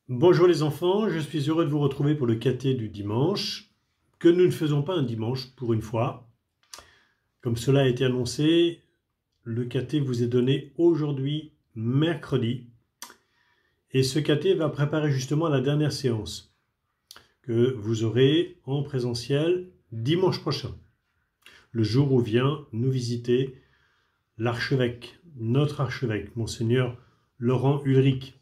Bonjour les enfants, je suis heureux de vous retrouver pour le caté du dimanche, que nous ne faisons pas un dimanche pour une fois. Comme cela a été annoncé, le caté vous est donné aujourd'hui, mercredi, et ce caté va préparer justement la dernière séance que vous aurez en présentiel dimanche prochain, le jour où vient nous visiter l'archevêque, notre archevêque, Monseigneur Laurent Ulrich.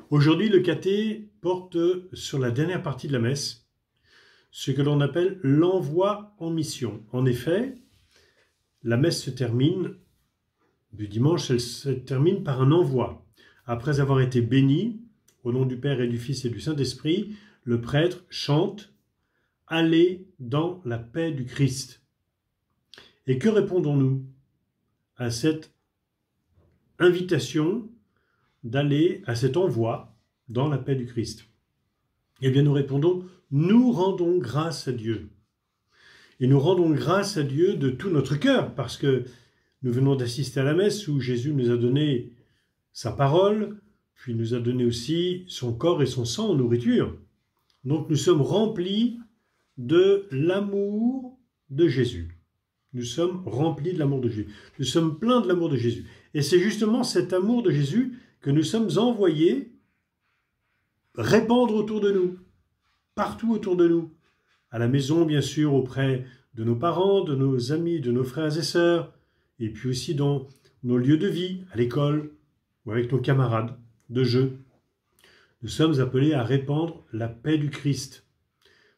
Aujourd'hui, le caté porte sur la dernière partie de la messe, ce que l'on appelle l'envoi en mission. En effet, la messe se termine, du dimanche, elle se termine par un envoi. Après avoir été béni, au nom du Père et du Fils et du Saint-Esprit, le prêtre chante « Allez dans la paix du Christ ». Et que répondons-nous à cette invitation d'aller à cet envoi dans la paix du Christ? Eh bien, nous répondons, nous rendons grâce à Dieu. Et nous rendons grâce à Dieu de tout notre cœur, parce que nous venons d'assister à la messe où Jésus nous a donné sa parole, puis nous a donné aussi son corps et son sang en nourriture. Donc nous sommes remplis de l'amour de Jésus. Nous sommes remplis de l'amour de Jésus. Nous sommes pleins de l'amour de Jésus. Et c'est justement cet amour de Jésus que nous sommes envoyés répandre autour de nous, partout autour de nous, à la maison bien sûr, auprès de nos parents, de nos amis, de nos frères et sœurs, et puis aussi dans nos lieux de vie, à l'école ou avec nos camarades de jeu. Nous sommes appelés à répandre la paix du Christ.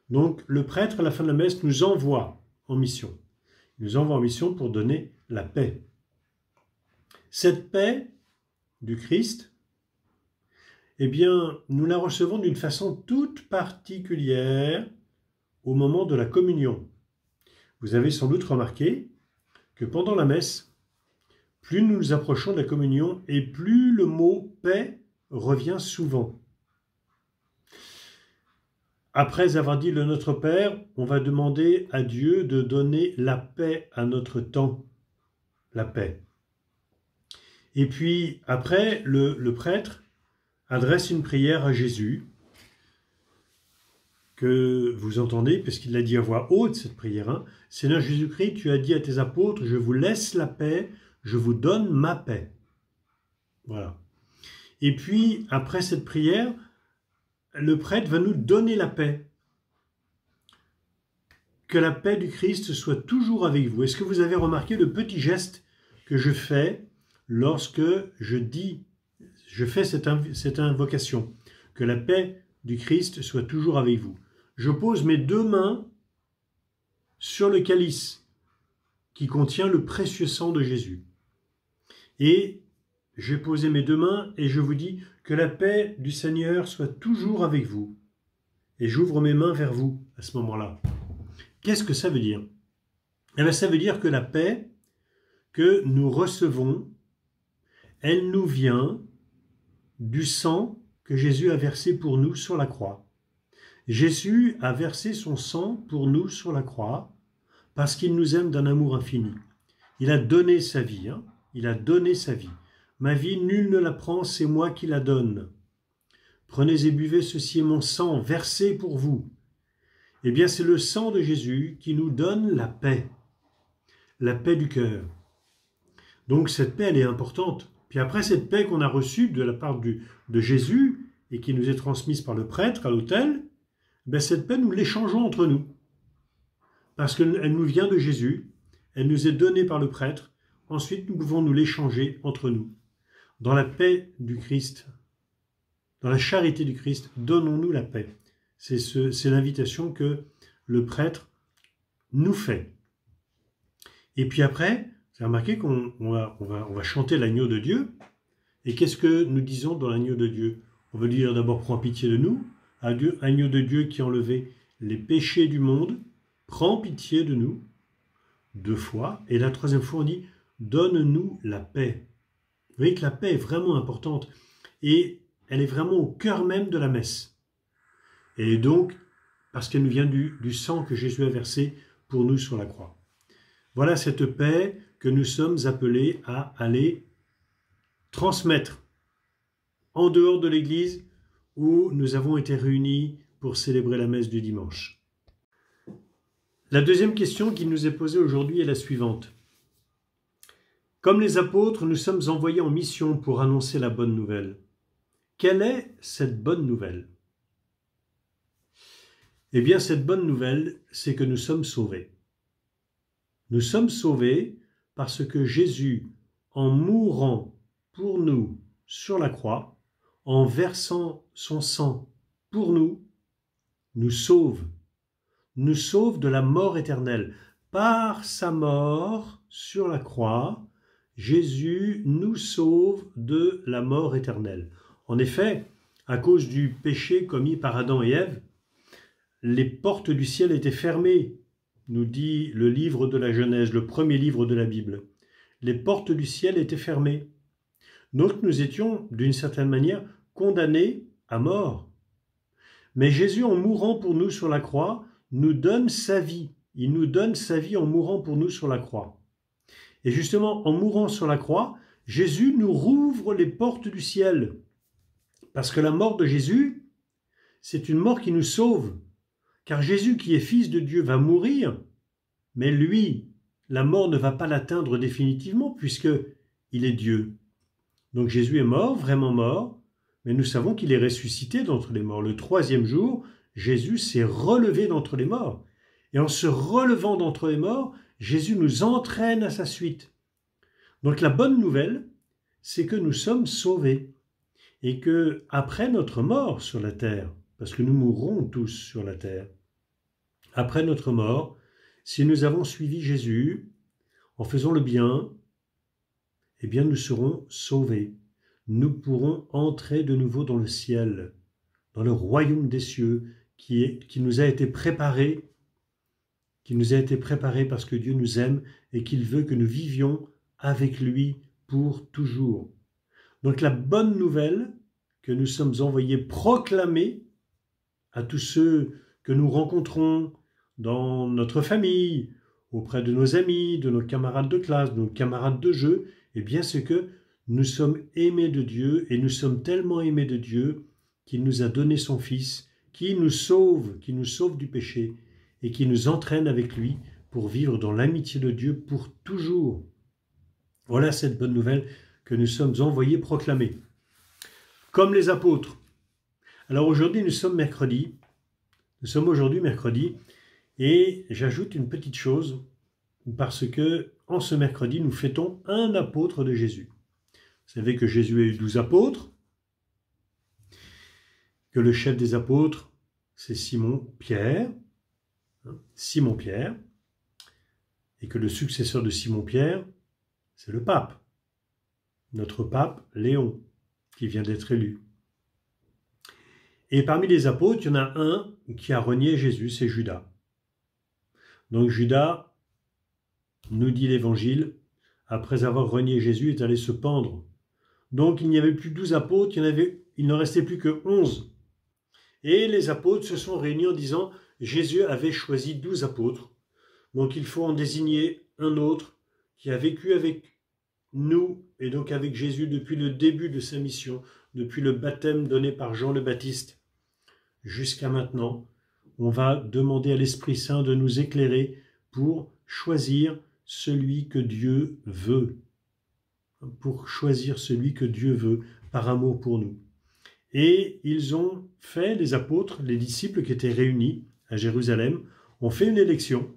Donc le prêtre à la fin de la messe nous envoie en mission. Il nous envoie en mission pour donner la paix. Cette paix du Christ, eh bien, nous la recevons d'une façon toute particulière au moment de la communion. Vous avez sans doute remarqué que pendant la messe, plus nous nous approchons de la communion et plus le mot « paix » revient souvent. Après avoir dit le Notre Père, on va demander à Dieu de donner la paix à notre temps, la paix. Et puis après, le prêtre adresse une prière à Jésus, que vous entendez, puisqu'il l'a dit à voix haute, cette prière. Hein. Seigneur Jésus-Christ, tu as dit à tes apôtres, je vous laisse la paix, je vous donne ma paix. Voilà. Et puis, après cette prière, le prêtre va nous donner la paix. Que la paix du Christ soit toujours avec vous. Est-ce que vous avez remarqué le petit geste que je fais lorsque je fais cette invocation? Que la paix du Christ soit toujours avec vous. Je pose mes deux mains sur le calice qui contient le précieux sang de Jésus. Et j'ai posé mes deux mains et je vous dis que la paix du Seigneur soit toujours avec vous. Et j'ouvre mes mains vers vous à ce moment-là. Qu'est-ce que ça veut dire? Eh bien, ça veut dire que la paix que nous recevons, elle nous vient du sang que Jésus a versé pour nous sur la croix. Jésus a versé son sang pour nous sur la croix parce qu'il nous aime d'un amour infini. Il a donné sa vie, hein? Il a donné sa vie. Ma vie, nul ne la prend, c'est moi qui la donne. Prenez et buvez, ceci est mon sang versé pour vous. Eh bien, c'est le sang de Jésus qui nous donne la paix du cœur. Donc cette paix, elle est importante. Puis après cette paix qu'on a reçue de la part de Jésus et qui nous est transmise par le prêtre à l'autel, ben cette paix, nous l'échangeons entre nous. Parce qu'elle nous vient de Jésus, elle nous est donnée par le prêtre, ensuite nous pouvons nous l'échanger entre nous. Dans la paix du Christ, dans la charité du Christ, donnons-nous la paix. C'est l'invitation que le prêtre nous fait. Et puis après, vous avez remarqué qu'on va chanter l'agneau de Dieu. Et qu'est-ce que nous disons dans l'agneau de Dieu? On veut dire d'abord, prends pitié de nous. Agneau de Dieu qui a enlevé les péchés du monde, prends pitié de nous. 2 fois. Et la 3e fois, on dit, donne-nous la paix. Vous voyez que la paix est vraiment importante. Et elle est vraiment au cœur même de la messe. Et donc, parce qu'elle nous vient du sang que Jésus a versé pour nous sur la croix. Voilà cette paix que nous sommes appelés à aller transmettre en dehors de l'Église, où nous avons été réunis pour célébrer la messe du dimanche. La deuxième question qui nous est posée aujourd'hui est la suivante. Comme les apôtres, nous sommes envoyés en mission pour annoncer la bonne nouvelle. Quelle est cette bonne nouvelle? Eh bien, cette bonne nouvelle, c'est que nous sommes sauvés. Nous sommes sauvés parce que Jésus, en mourant pour nous sur la croix, en versant son sang pour nous, nous sauve de la mort éternelle. Par sa mort sur la croix, Jésus nous sauve de la mort éternelle. En effet, à cause du péché commis par Adam et Ève, les portes du ciel étaient fermées, nous dit le livre de la Genèse, le premier livre de la Bible. Les portes du ciel étaient fermées. Donc nous étions, d'une certaine manière, condamnés à mort. Mais Jésus, en mourant pour nous sur la croix, nous donne sa vie. Il nous donne sa vie en mourant pour nous sur la croix. Et justement, en mourant sur la croix, Jésus nous rouvre les portes du ciel. Parce que la mort de Jésus, c'est une mort qui nous sauve. Car Jésus, qui est fils de Dieu, va mourir, mais lui, la mort ne va pas l'atteindre définitivement, puisqu'il est Dieu. Donc Jésus est mort, vraiment mort, mais nous savons qu'il est ressuscité d'entre les morts. Le troisième jour, Jésus s'est relevé d'entre les morts. Et en se relevant d'entre les morts, Jésus nous entraîne à sa suite. Donc la bonne nouvelle, c'est que nous sommes sauvés. Et que après notre mort sur la terre, parce que nous mourrons tous sur la terre, après notre mort, si nous avons suivi Jésus, en faisant le bien, eh bien nous serons sauvés. Nous pourrons entrer de nouveau dans le ciel, dans le royaume des cieux, qui nous a été préparé, parce que Dieu nous aime et qu'il veut que nous vivions avec lui pour toujours. Donc la bonne nouvelle que nous sommes envoyés proclamer à tous ceux que nous rencontrons dans notre famille, auprès de nos amis, de nos camarades de classe, de nos camarades de jeu, eh bien c'est que nous sommes aimés de Dieu et nous sommes tellement aimés de Dieu qu'il nous a donné son Fils, qui nous sauve du péché et qui nous entraîne avec lui pour vivre dans l'amitié de Dieu pour toujours. Voilà cette bonne nouvelle que nous sommes envoyés proclamer. Comme les apôtres. Alors aujourd'hui, nous sommes mercredi. Nous sommes aujourd'hui mercredi et j'ajoute une petite chose parce que en ce mercredi, nous fêtons un apôtre de Jésus. Vous savez que Jésus a eu 12 apôtres, que le chef des apôtres, c'est Simon-Pierre, et que le successeur de Simon-Pierre, c'est le pape, notre pape Léon, qui vient d'être élu. Et parmi les apôtres, il y en a un qui a renié Jésus, c'est Judas. Donc Judas, nous dit l'Évangile, après avoir renié Jésus, est allé se pendre. Donc il n'y avait plus 12 apôtres, il n'en restait plus que 11. Et les apôtres se sont réunis en disant, Jésus avait choisi 12 apôtres, donc il faut en désigner un autre qui a vécu avec nous, et donc avec Jésus depuis le début de sa mission, depuis le baptême donné par Jean le Baptiste, jusqu'à maintenant. On va demander à l'Esprit Saint de nous éclairer pour choisir celui que Dieu veut. Pour choisir celui que Dieu veut par amour pour nous. Et ils ont fait, les apôtres, les disciples qui étaient réunis à Jérusalem, ont fait une élection,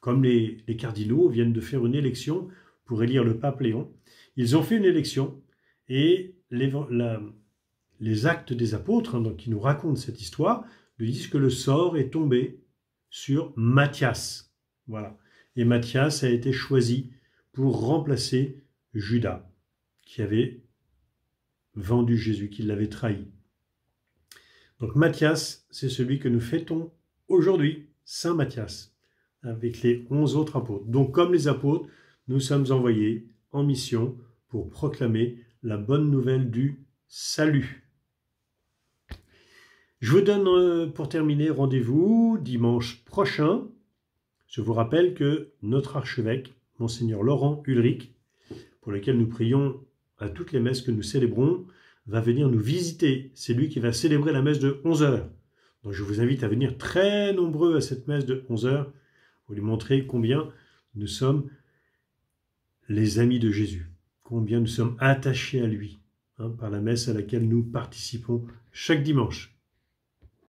comme les cardinaux viennent de faire une élection pour élire le pape Léon. Ils ont fait une élection et les actes des apôtres, donc, qui nous racontent cette histoire, nous disent que le sort est tombé sur Matthias. Voilà. Et Matthias a été choisi pour remplacer Judas, qui avait vendu Jésus, qui l'avait trahi. Donc Matthias, c'est celui que nous fêtons aujourd'hui, Saint Matthias, avec les 11 autres apôtres. Donc comme les apôtres, nous sommes envoyés en mission pour proclamer la bonne nouvelle du salut. Je vous donne pour terminer rendez-vous dimanche prochain. Je vous rappelle que notre archevêque, Monseigneur Laurent Ulrich, pour lequel nous prions à toutes les messes que nous célébrons, va venir nous visiter. C'est lui qui va célébrer la messe de 11 heures. Donc je vous invite à venir très nombreux à cette messe de 11 heures pour lui montrer combien nous sommes les amis de Jésus, combien nous sommes attachés à lui, par la messe à laquelle nous participons chaque dimanche.